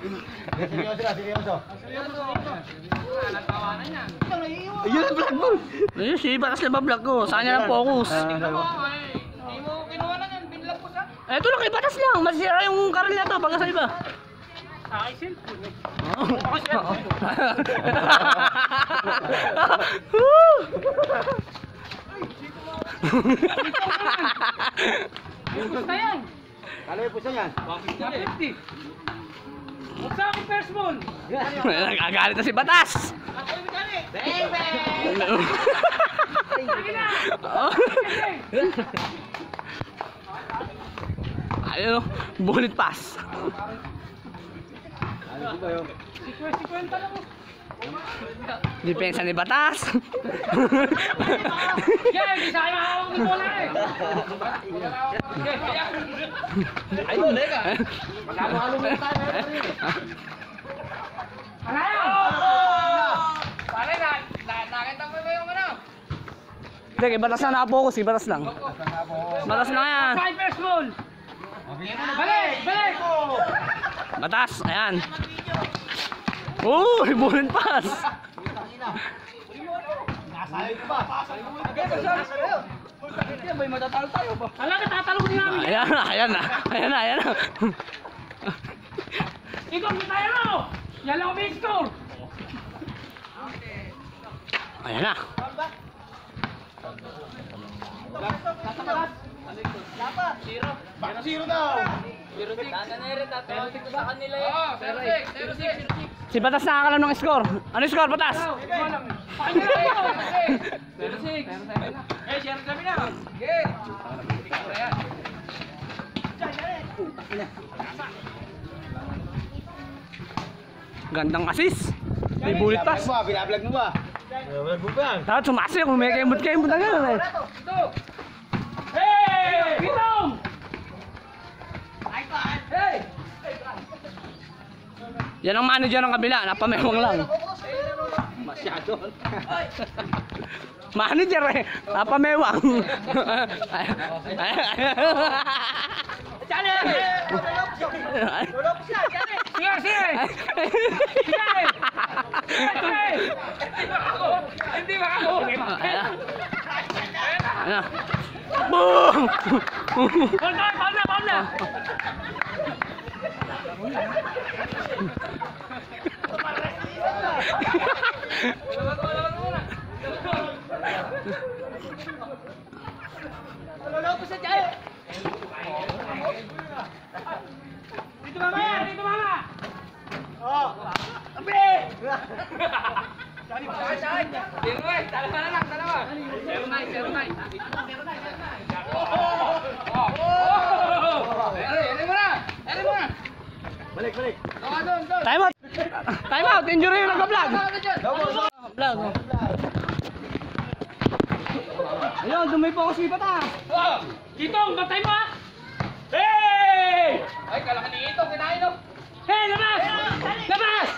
Seryoso na, seryoso. Nagtawanan yan. Ayun ang vlog mo. Ayun, si Batas na ba vlog ko? Sa kanya lang focus. Hindi mo kinuha na yan. Binlog ko siya. Ito lang kay Batas lang. Masira yung karel na to pagka sa iba. Sa akin cellphone. Pusta yan. Kano yung pusa yan? 150. Huwag sa akin first ball. Nagagalit na si Batas. Ako yung gani. Ayun, bullet pass. Ano ba yun? Sikwenta lang mo. Depensa ni Batas. Yan, di sa akin makakawag ng bola eh. Ayun, leka. Magkano-halo mo tayo. Ano yan? Pare, nakita mo ba yung ano? Hindi, kay Batas na nakapokus. Kay Batas lang. Batas na yan. Sa akin first ball. Balik, balik. Batas, ayan. Oh, bullet pass. Nasayo ko ba? May matatalo tayo ba? Alam ka, tatalo ko din namin. Ayan na, ayan na. Ayan na, ayan na. Ikaw, may tayo na. Yan lang ang main score. Ayan na. Bakit zero daw? 06. Sa kanila yun. Oo, 06. Si Batas nakakalam ng score. Ano yung score, Batas? Sa kanila yun. 06. Eh, share kami na. Okay. Gandang assist. May bullet pass. Binablog mo ba? Binablog mo ba? Dapat sumasi kung may kayong na gano'n eh. Ito. Hey! Pitong! Hey! Yan ang manager ng kabila, napamewang lang. Masyado. Manager eh, napamewang. Chale! Sige, sige! Sige! Sige! Hindi ba ako? Ano? Boom! Paul na! Lolo sa Chale! Dito mama! Oh! Ape! Dalawa. 09. Eri mo na. Balik. Doon. Time out! Time out! Injury yung nagka-vlog! Vlog. Ayun, dumay po ako si Batas! Kitong, batay mo ah! Hey! Ay, kala ka ni Itong, kinain no? Hey, labas! Labas!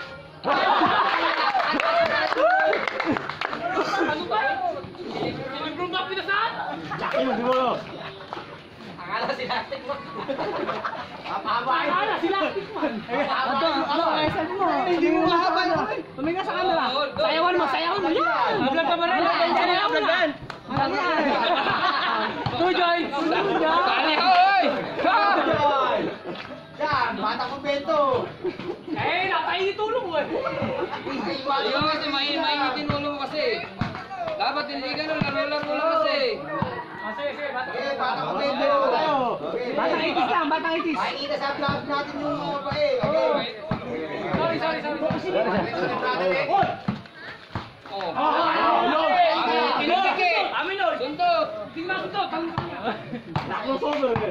Ano ba? Sinimbrong ba pinasaan? Laki mo, di mo. Akala silastik mo. Hindi mo mahaban. Tumingin sa camera. Sayawan mo. Yan! Vlog ka ba rin? Vlog. Tujoy! Kali ka, oy! Yan, bata ko bento. Eh, napainit tulong mo eh. Ikaw kasi mainitin ulo mo kasi. Dapat hindi ganun, laro-laro lang kasi. Sige, bata. Okay, bata ko bento. Batang itis lang, batang itis. Makikita sa vlog natin yung mga babae. Okay. Sorry. Kinitik eh! Amin oy! Suntok! Tingnan ko to, Laki mo sober. Oo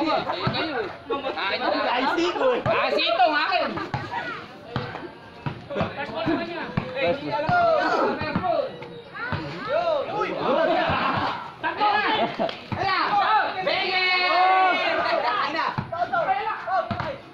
nga, eh kayo eh. Kahit na. Icy ko eh. Ah, sitong akin! First ball naman niya.